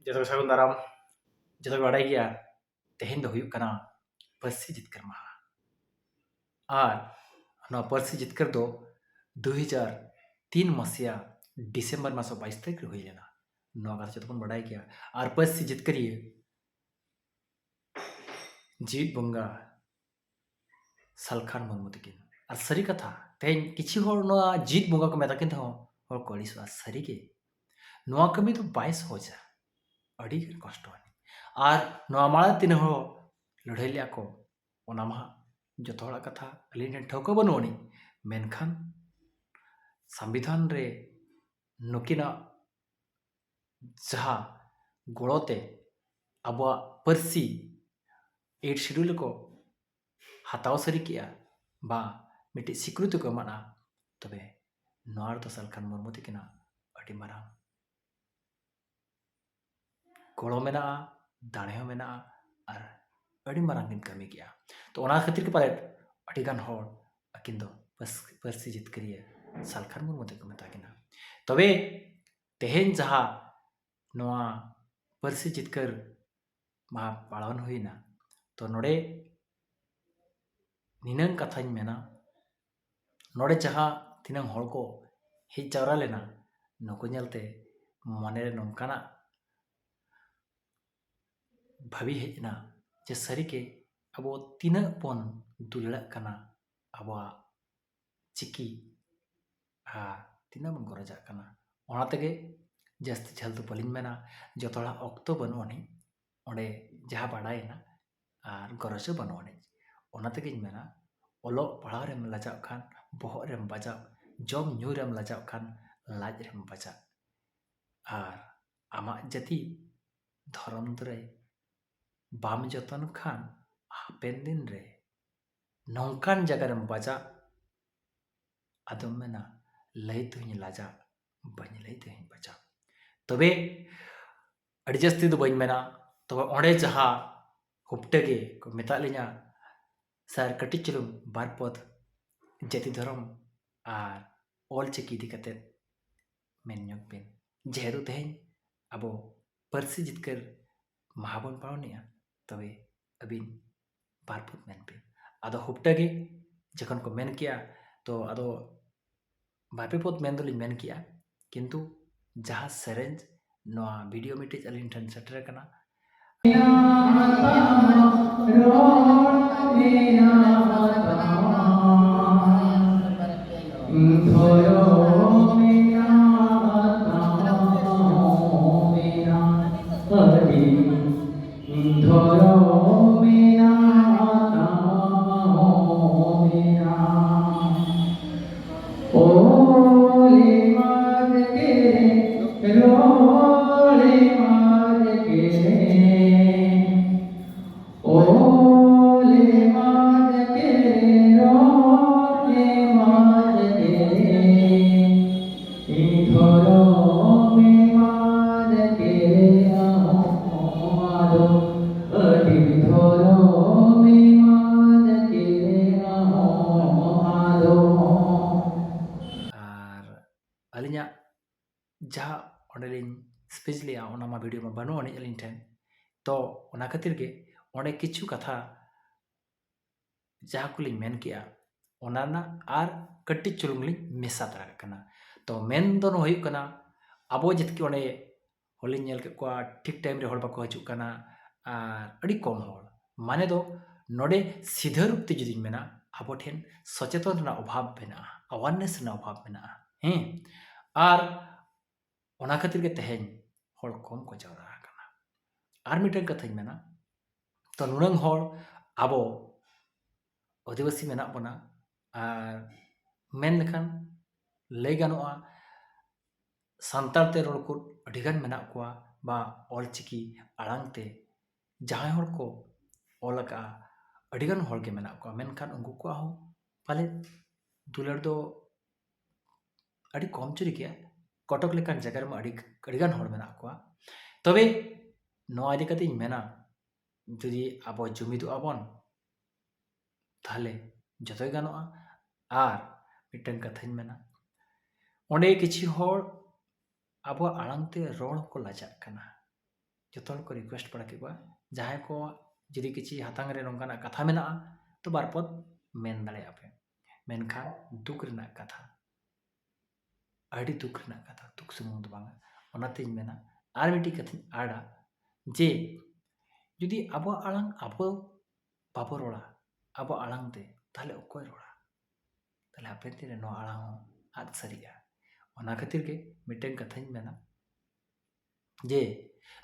जैसे सागुन दाराम जो बाड़ाई गया तेहन दो हुयुक कना पर्सी जितकर महा और ना पर्सी जितकर दो 2003 मसिया डिसेंबर मास 22 तारीख हुई लेना नवा कथा जो बाड़ाई गया और पर्सी जितकरिए जीत बंगा सालखान मुर्मू तकिन और सारी कथा तेहन किछि होर नवा जीत बंगा को मेताकिन हो और कलिसवा सारी के नवा कमी तो 22 हो जा अड़ी कष्ट और नवा माला तीन हो लड़ाई लिया को ओना मा जो थोड़ा कथा अलीन ठौका बनोनी मेनखान संविधान रे नुकिना जहाँ गोड़ोते अब पर्सी 8 शेड्यूल को हताव सारी किया बा मिट्टी स्वीकृति को मना तबे नवार तो सालखान मुर्मू तकिना अड़ी मारा गोड़ो मेना दाड़े मेना और अड़ी मारांगिन कमी किया तो ओना खातिर के पाले अड़ी गान होड़ अकिन दो पर्सी जितकरिए सालखान मुर्मू तक मेताकिना तबे तेहन जहाँ नवा पर्सी जितकर मा पालन हुईना तो नोड़े निनंग कथाñ मेना नोड़े जहाँ तिनंग होड़ को हेज जावरा लेना नुको नेलते मने रे नोंकाना भावी हेजना जे सारी के अब तीना पन दुलड़ा कना अब चिकी तीना बन गरजा कना ओना तेगे जास्ती झल तो पलिन मेना जो थोड़ा अक्तो बनोनी ओंडे जहाँ बाड़ायना और गरज बनोनी ओना तेगे मेना ओलो पढ़ा रेम लजाव खान बहर रेम बजाव जम न्यू रेम लजाव खान लाज रेम बजा और आमा जाति धर्म दरे बाम जतन खान हापेन दिन रे नौकान जगह रेम बजा आदम मेना लई तुहिं लाजा बनी लई तुहिं बजा तबे अड़ी जस्ती दो बनी मेना तबे ओंडे जहाँ हुपटेगे को मेता लिया सर कटी चलुम बार पद जाति धर्म और ऑल चिकी दी कते मेन्योक बिन जेहरू तेहन अब पर्सी जितकर महाबन पावनिया तबे अबिन बार पद मेन बिन आदो हुपटेगे जखन को मेन किया तो आदो बापे पद मेन दोलिन मेन किया किंतु जहाँ सेरेंज नवा वीडियो मिटेज अलिन ठन सेटर कना अलिया जहाँ ओंडेलिन स्पीच लिया ओना मा वीडियो में बनो अने अलिन ठेन तो ओना खातिर के ओंडे किछु कथा जहाँ को लिन मेन किया ओना ना आर कट्टी चुलुंग लिन मेसा तरा कना तो मेन दो होयुक कना अबो जितकी ओंडे होलिन नेल के को ठीक टाइम रे होड़ बाको हजू कना आर अड़ी कम होड़ माने दो नोडे सीधा रूप ते जुदी मेना अबो ठेन सचेतन ना अभाव मेना अवेयरनेस ना अभाव मेना हैं और ओना खातिर के तेहन होड़ कम को जावरा कना और मिटन कथाñ मेना तो नुनंग होड़ अबो आदिवासी मेना बना और मेन लेखान लई गानोआ सानतालते रोड को अडिगान मेना कोआ बा ऑल चिकी आड़ांगते जहां होड़ को ओलका अडिगान होड़ के मेना कोआ मेनखान उंगु को हो पाले दुलड़ दो अड़ी कम चुरी किया कटक लेकान जगह में अडिगान होड़ मेना कोआ तबे नवा इदी कते मेना जुदी आबो जुमिदु आबन ताहले जतोय गानोआ और मिटन कथाñ मेना ओंडे किछि होड़ आबो आड़ांगते रोड़ को लाजाक कना joto hor ko request pada ke koa jahay ko judi kichi hatang re nongkana katha menaa to barpot men dale ape menkhan duk rena katha adi duk rena katha duk sumung do banga onateñ mena ar miti kathañ ada je judi abo alang abo babo rola abo alang te tale okoy rola tale hapen tine no alang ad sariga ona khatir ge miten kathañ mena je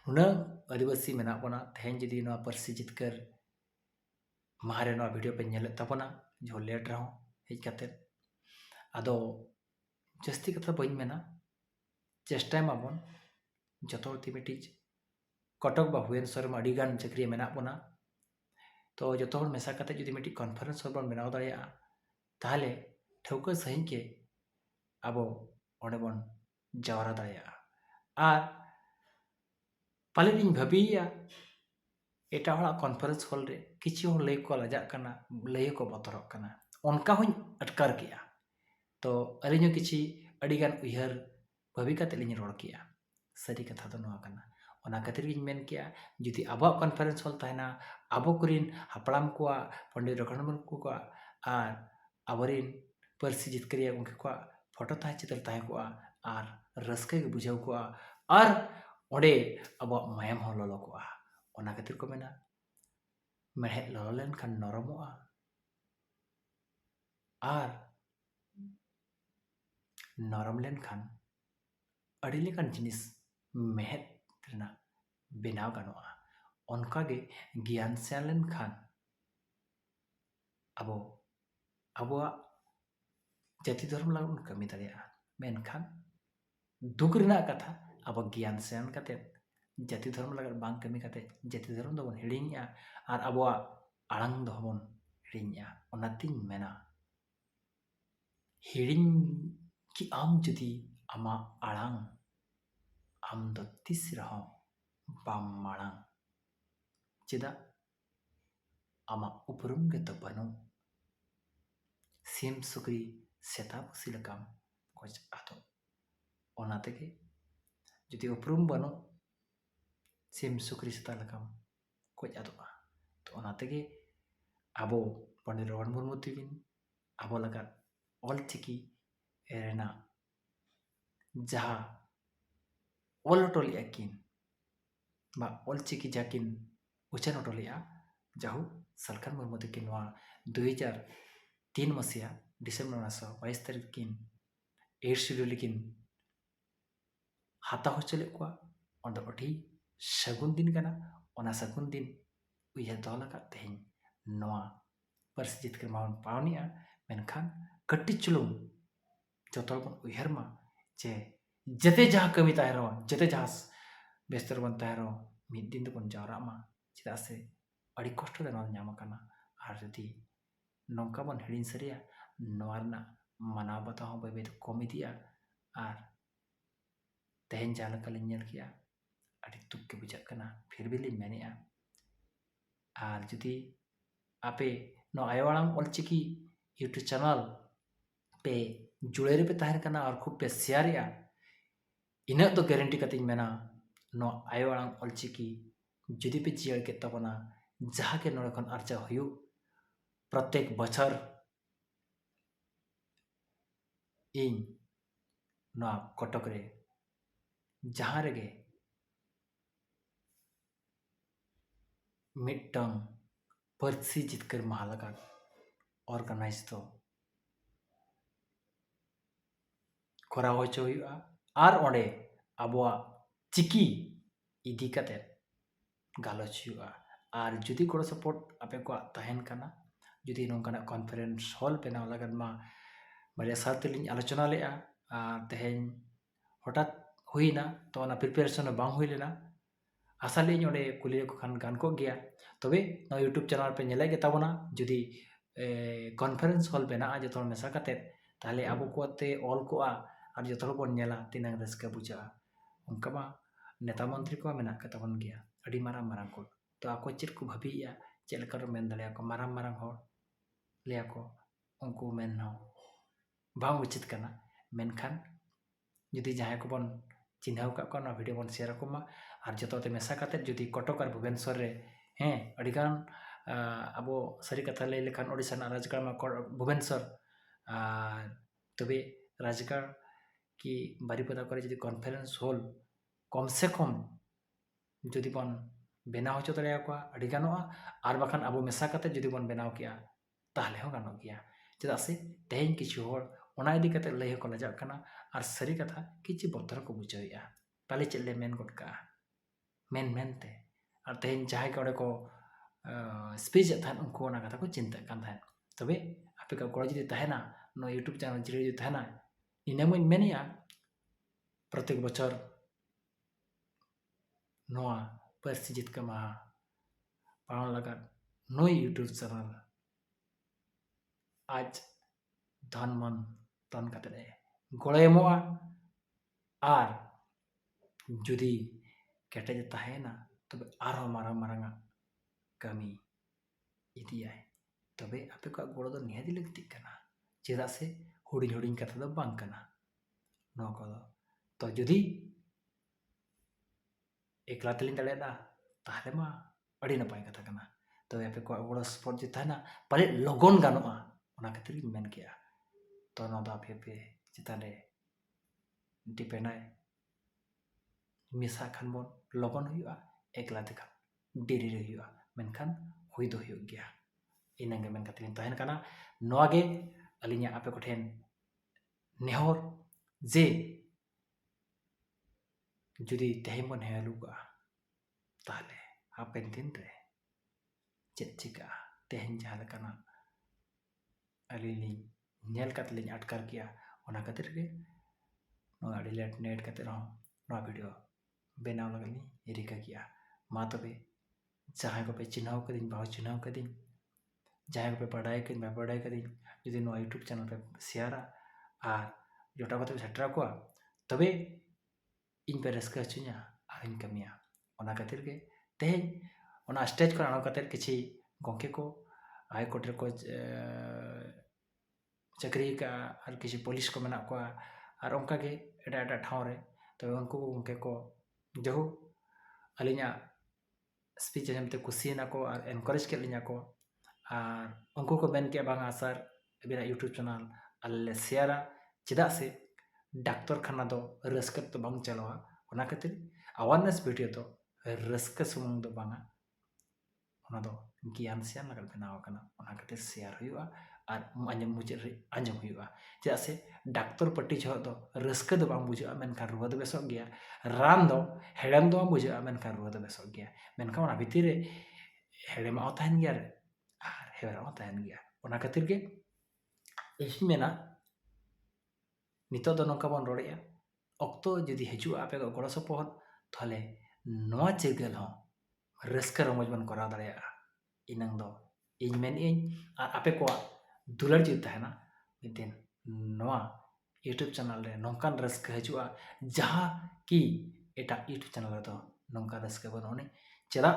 nunang adivasi mena bona teheñ judi no parsi jitkar mahare no video pe nyele tabona jo late raho hej kate ado jasti katha bañ mena चेष्टा माबन जतो ती मिटिज कटक बा भुवनेश्वर में अडिगान चाकरी मेना बना तो जतो हर मेसा कते जुदी मिटि कॉन्फ्रेंस हॉल बन बनाव दाड़िया ताहले ठौका सही के आबो ओंडे बन जावरा दाड़िया आर पाले इन भाबिया एटा हला कॉन्फ्रेंस हॉल रे किछि हर लय को लाजा कना लय को बतरक कना उनका हुन अटकर किया तो अलिनो किछि अडिगान उयहर भाभी कते लिኝ रोड किया सरी कथा तो नोआ कना ओना खातिर गिñ मेन किया जुदी आबो कॉन्फ्रेंस हॉल ताहेना आबो कुरिन हापड़ाम को पंडित रघुनाथ मुर्मू को आर आबरिन परसी जितकरिया उनके को फोटो ताहे चित्र ताहे को आर रस्के के बुझाव को आर ओडे आबो मायम हो ललो को ओना खातिर को मेना मेहे ललो लेन खान नरमो आर नरम लेन खान अड़ी लेकान जिनिस मेहत रेना बेनाव गानोआ उनका गे ज्ञान सेलेन खान अबो अबो जाति धर्म लागन कमी दाड़िया मेन खान दुख रेना कथा अब ज्ञान सेन कते जाति धर्म लागन बांग कमी कते जाति धर्म दो बन हिड़िया आर अबो आड़ांग दो बन हिड़िया ओनातिन मेना हिड़िन कि आम जुदी आमा आड़ांग आम दो तिस रहो बाम माड़ांग चेदा आमा उपरुम गे तो बनो सिम सुक्री सेता पुसी लकाम कोच आतो ओना तेगे जुदी उपरुम बनो सिम सुक्री सेता लकाम कोच आतो तो ओना तेगे आबो पंडित रघुनाथ मुर्मू तिबिन आबो लगा ऑल चिकी एरेना जहा ऑल टोलिया किन बा ऑल चिकी जाकिन उचन टोलिया जाहु सरकार मुर्मू तिकिन 2003 मसीहा डिसेम्बर मास 22 तारीख किन 8 शेड्यूल किन हाता हो चले को ओंड अठी सगुन दिन कना ओना सगुन दिन उया दला का तेहन नोआ परस जितकर मावन पावनिया मेनखान कट्टी चुलुम जतल बन उयहर मा जे जते जहा कमी ताहेरो जते जहा बेस्तर बन ताहेरो मिद दिन बन जावरा मा चिदा से अड़ी कष्ट दे नोल ᱧᱟᱢ kana आर जदि नौका बन हिड़िन सरिया नोरना मना बता हो बेबे कमी दिया आर तेहन जाला कलिन नेल किया अड़ी तुक के बुझा kana फिर भी लिन मेनिया आर जदि आपे नो आयवाड़ाम ऑलचिकी यूट्यूब चैनल पे जुड़े रे पे ताहर kana और खूब पे शेयर या इना तो गारंटी कतिन मेना नो आयवाड़ाम ऑलचिकी जुदी पे जियर के तबना जहा के नोड़ खन अर्चा हुयु प्रत्येक बछर इन नो कटक रे जहा रेगे मिटंग परसी जितकर महालगा ऑर्गेनाइज तो करा होचो हुआ आर ओंडे आबोआ चिकी इदी कते गालोच हुआ आर जुदी गड़ो सपोर्ट आपे को तहन कना जुदी नोंकना कॉन्फ्रेंस हॉल पे ना लगन मा बारिया साथ लिन आलोचना लेआ तेहेन हठात हुईना तो ना प्रिपरेशन बांग हुई लेना आशा लिन ओंडे कुली को खान गान को गया तबे नो यूट्यूब चैनल पे नेले गे ताबोना जुदी कॉन्फ्रेंस हॉल पे ना जतो मेसा कते ताले आबो को ते ऑल को आर जतो बन नेला तिनांग रस्का बुझा उनका मा नेता मंत्री को मेना कता बन गया अड़ी माराम माराम को तो आको चेक को भाबिया चेक कर मेन दले को माराम माराम हो ले को उनको मेन हो बांग उचित करना मेनखान जुदी जहां को बन चिन्हाव का वीडियो बन शेयर को मा और जोते मेसा करते जुदी कटक और भुवनेश्वर रे हें अड़ीगान अब सारी कथा लई लेखान ओडिशा राजगढ़ में भुवनेश्वर तबे राजगढ़ की बारीपदा करे जुदी कॉन्फ्रेंस हॉल कम से कम जुदी बन बेनाव हो दाड़ा को अड़ी गानोआ और बाखान अब मेसा करते जुदी बन बेनाव किया ताहले हो गानो गया चेदा से तेहें किछु होड़ ओना इदी कते लई को लजाक कना और सारी कथा किछि बतर को बुझाइया पाले चले मेन गटका मेन मेनते और तेहें जहां के को स्पीच थान उनको ओना कथा को चिंता कान थान तबे आपे का गोड़ जुदी तहेना नो यूट्यूब चैनल जुदी तहेना इने मुइन मेनिया प्रत्येक बछर नोआ पार्सी जितका महा पालन लगा नो यूट्यूब चैनल आज धन मन तन कते गोड़ एमोआ और जुदी केटेज तहेना तबे आरो मारंग मारंगा कमी इदियाय तबे आपे को गोड़ दो निहादी लगती कना चेदा से हुडिंग हुडिंग कथा दो बांग कना नो को तो जुदी एकला तलिन दलेदा ताहले मा अड़ी नपाय कथा कना तबे आपे को गोड़ सपोर्ट जि तहना पाले लगन गानोआ ओना खातिर मेन किया तो नो दा आपे चितारे डिपेंडाय मिसा खान बन लगन हुआ एकला देखा डेरी रे हुआ मेनखान हुई दो हुई गया इनंगे मेन कथिन तहन कना नोगे अलिnya आपे को ठेन नेहर जे जुदी तेहें बन हेलुगा ताहले हापेन दिन रे चेत चिका तेहें जहां लेकाना अलिली नेल कतलिन अटकर किया ओना खातिर के नो अड़ी लेट नेट कते रहो नो वीडियो बेनाव लगनी रिका किया मा तबे जहां को पे चिन्हाव कदिन बाव चिन्हाव कदिन जहां को पे पढ़ाई कदिन बा पढ़ाई कदिन जुदी नो यूट्यूब चैनल पे शेयर और जोटा को सेटरा को तबे इन पे रस्का चु냐 और इन कमिया ओना खातिर के तेहें ओना स्टेज को आनो खातिर किछि गोंके को हाई कोर्ट रे को चाकरी का और किसी पुलिस को मेना को और उनका के एडा एडा ठाव रे तो उनको गोंके को जहु अलिnya स्पीच जमते कुसीना को और एनकरेज के लिnya को और उनको को बेन के बांगा सर बिना यूट्यूब चैनल अल्ले शेयरा चेदा से डाक्टर खाना दो रस्कत तो बांग चलवा ओना खातिर अवेयरनेस वीडियो तो रस्क सुमुंग दो बांगा ओना दो ज्ञान से लगल बनाव कना ओना खातिर शेयर हुआ और अंजम मुझे अंजम हुआ चेदा से डाक्टर पट्टी जो दो रस्क दो बांग बुझा मेनखान रुवा दो बेसो गया रान दो हेडम दो बुझा मेनखान रुवा दो बेसो गया मेनखान ओना भितिर रे हेडम आ तहन गया रे और हेरा आ तहन गया ओना खातिर के इसी मेना नितो दो नोका बन रोड़िया अक्तो जुदी हजु आपे को गोड़ सपोहत थाले नोआ चेगल हो रस्क रमज बन करा दाड़िया इनंग दो इन मेन इन और आपे को दुलर जी तहना मिदिन नोआ यूट्यूब चैनल रे नोकान रस्क हजुआ जहां की एटा यूट्यूब चैनल तो नोका रस्क बनोने चेदा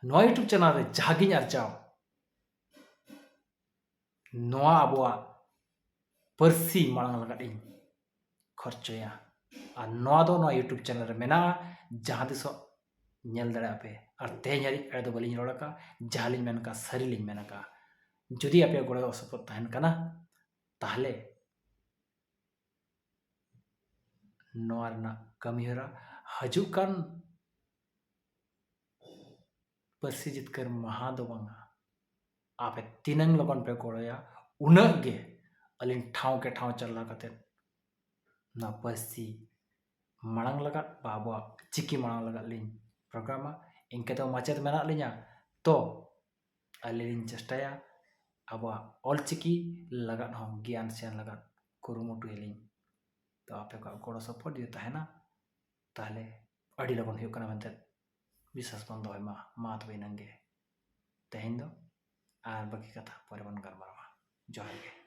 नोआ यूट्यूब चैनल रे जागिन आरचाव नोआ अबवा परसी मांग लगाडिन खर्चया और नोआ दो नोआ यूट्यूब चैनल रे मेना जहां दिसो नेल दड़ा पे और तेहरी एड बलिन रोड़का जहालिन मेनका सरीलिन मेनका जुदी आपे गोड़ सपोर्ट तहन कना ताहले नोआ रना कमी हरा हजुकान परसी जितकर महा दो बांगा आपे तिनंग लगन पे गोड़या उनग गे अलिन ठाव के ठाव चलना कते ना परसी मांग लगा बाबा चिकी मांग लगा लिन प्रोग्राम इनके तो माचेत मेना लिnya तो अलिन चेष्टाया अब ऑल चिकी लगा हो ज्ञान से लगा कुरुमुटु लिन तो आपे को गोड़ सपोर्ट दियो तहना ताहले अड़ी लगन हुयो कना मेनते विश्वास बन दो मा तो नंगे तेहिन दो और बाकी कथा पर बन गरमावा जोहार के।